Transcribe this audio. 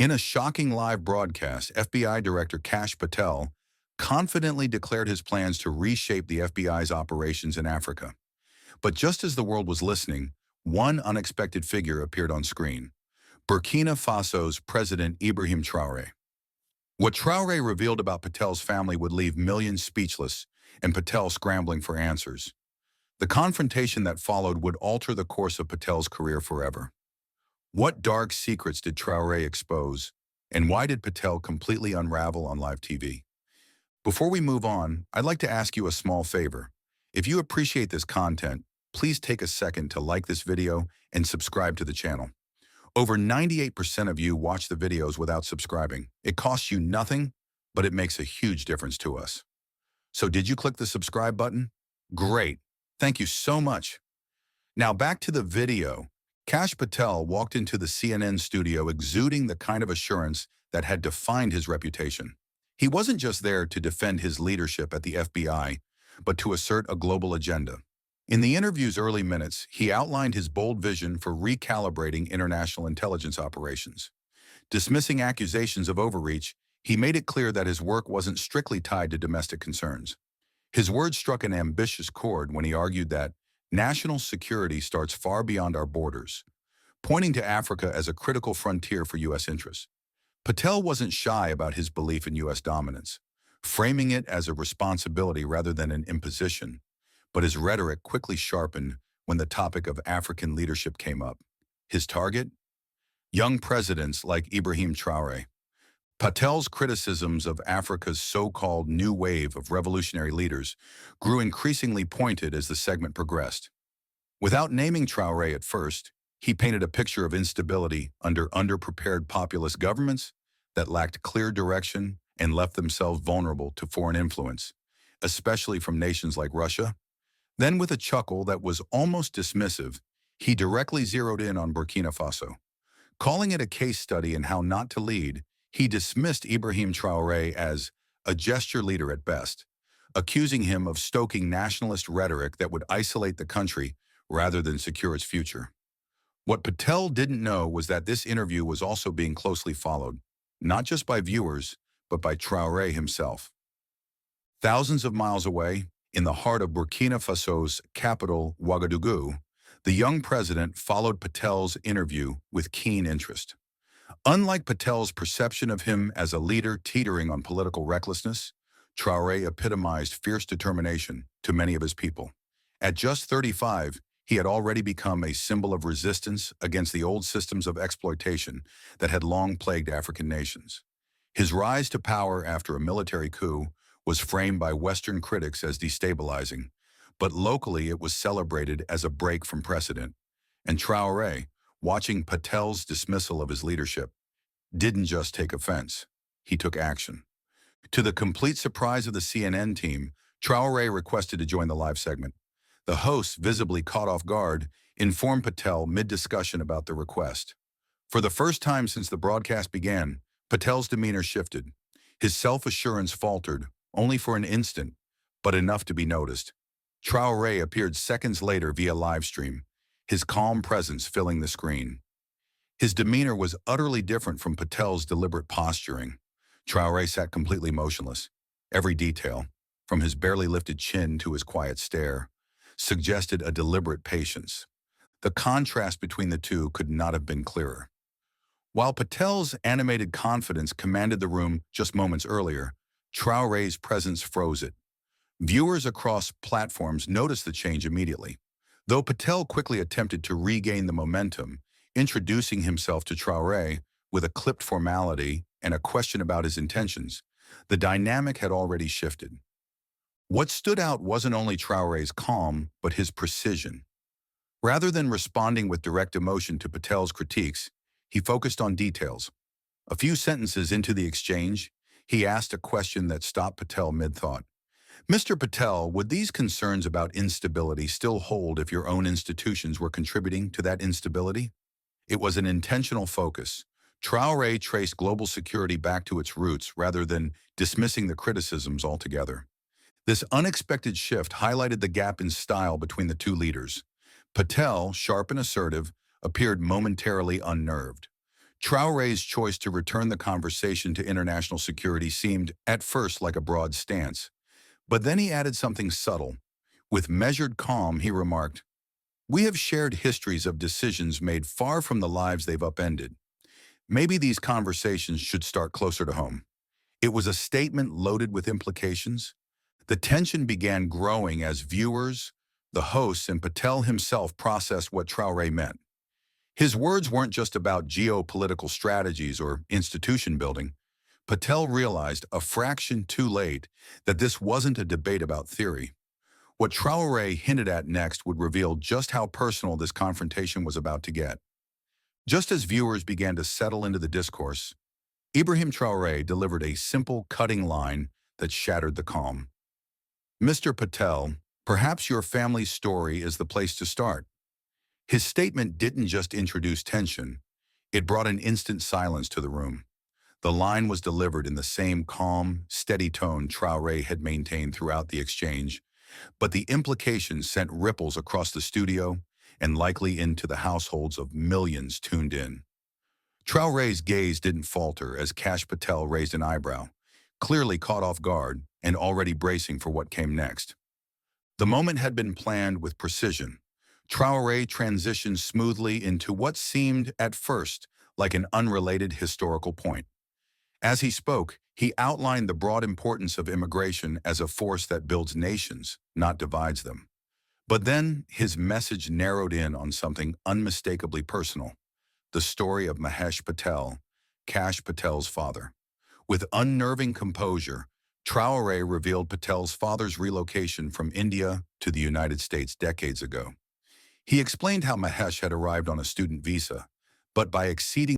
In a shocking live broadcast, FBI Director Kash Patel confidently declared his plans to reshape the FBI's operations in Africa. But just as the world was listening, one unexpected figure appeared on screen: Burkina Faso's President Ibrahim Traoré. What Traoré revealed about Patel's family would leave millions speechless and Patel scrambling for answers. The confrontation that followed would alter the course of Patel's career forever. What dark secrets did Traoré expose, and why did Patel completely unravel on live TV? Before we move on, I'd like to ask you a small favor. If you appreciate this content, please take a second to like this video and subscribe to the channel. Over 98% of you watch the videos without subscribing. It costs you nothing, but it makes a huge difference to us. So did you click the subscribe button? Great. Thank you so much. Now back to the video. Kash Patel walked into the CNN studio exuding the kind of assurance that had defined his reputation. He wasn't just there to defend his leadership at the FBI, but to assert a global agenda. In the interview's early minutes, he outlined his bold vision for recalibrating international intelligence operations. Dismissing accusations of overreach, he made it clear that his work wasn't strictly tied to domestic concerns. His words struck an ambitious chord when he argued that national security starts far beyond our borders, pointing to Africa as a critical frontier for U.S. interests. Patel wasn't shy about his belief in U.S. dominance, framing it as a responsibility rather than an imposition, but his rhetoric quickly sharpened when the topic of African leadership came up. His target? Young presidents like Ibrahim Traoré. Patel's criticisms of Africa's so-called new wave of revolutionary leaders grew increasingly pointed as the segment progressed. Without naming Traoré at first, he painted a picture of instability under underprepared populist governments that lacked clear direction and left themselves vulnerable to foreign influence, especially from nations like Russia. Then, with a chuckle that was almost dismissive, he directly zeroed in on Burkina Faso. Calling it a case study in how not to lead, he dismissed Ibrahim Traoré as a gesture leader at best, accusing him of stoking nationalist rhetoric that would isolate the country rather than secure its future. What Patel didn't know was that this interview was also being closely followed, not just by viewers, but by Traoré himself. Thousands of miles away, in the heart of Burkina Faso's capital, Ouagadougou, the young president followed Patel's interview with keen interest. Unlike Patel's perception of him as a leader teetering on political recklessness, Traoré epitomized fierce determination to many of his people. At just 35, he had already become a symbol of resistance against the old systems of exploitation that had long plagued African nations. His rise to power after a military coup was framed by Western critics as destabilizing, but locally it was celebrated as a break from precedent. And Traoré, watching Patel's dismissal of his leadership, didn't just take offense, he took action. To the complete surprise of the CNN team, Traoré requested to join the live segment. The hosts, visibly caught off guard, informed Patel mid-discussion about the request. For the first time since the broadcast began, Patel's demeanor shifted. His self-assurance faltered, only for an instant, but enough to be noticed. Traoré appeared seconds later via live stream, his calm presence filling the screen. His demeanor was utterly different from Patel's deliberate posturing. Traoré sat completely motionless. Every detail, from his barely lifted chin to his quiet stare, suggested a deliberate patience. The contrast between the two could not have been clearer. While Patel's animated confidence commanded the room just moments earlier, Traoré's presence froze it. Viewers across platforms noticed the change immediately. Though Patel quickly attempted to regain the momentum, introducing himself to Traoré with a clipped formality and a question about his intentions, the dynamic had already shifted. What stood out wasn't only Traoré's calm, but his precision. Rather than responding with direct emotion to Patel's critiques, he focused on details. A few sentences into the exchange, he asked a question that stopped Patel mid-thought. Mr. Patel, would these concerns about instability still hold if your own institutions were contributing to that instability? It was an intentional focus. Traoré traced global security back to its roots rather than dismissing the criticisms altogether. This unexpected shift highlighted the gap in style between the two leaders. Patel, sharp and assertive, appeared momentarily unnerved. Traore's choice to return the conversation to international security seemed, at first, like a broad stance. But then he added something subtle. With measured calm, he remarked, "We have shared histories of decisions made far from the lives they've upended. Maybe these conversations should start closer to home." It was a statement loaded with implications. The tension began growing as viewers, the hosts, and Patel himself processed what Traore meant. His words weren't just about geopolitical strategies or institution building. Patel realized, a fraction too late, that this wasn't a debate about theory. What Traore hinted at next would reveal just how personal this confrontation was about to get. Just as viewers began to settle into the discourse, Ibrahim Traoré delivered a simple, cutting line that shattered the calm. "Mr. Patel, perhaps your family's story is the place to start." His statement didn't just introduce tension, it brought an instant silence to the room. The line was delivered in the same calm, steady tone Traoré had maintained throughout the exchange, but the implications sent ripples across the studio and likely into the households of millions tuned in. Traoré's gaze didn't falter as Kash Patel raised an eyebrow, clearly caught off guard and already bracing for what came next. The moment had been planned with precision. Traoré transitioned smoothly into what seemed, at first, like an unrelated historical point. As he spoke, he outlined the broad importance of immigration as a force that builds nations, not divides them. But then, his message narrowed in on something unmistakably personal: the story of Mahesh Patel, Kash Patel's father. With unnerving composure, Traoré revealed Patel's father's relocation from India to the United States decades ago. He explained how Mahesh had arrived on a student visa, but by exceeding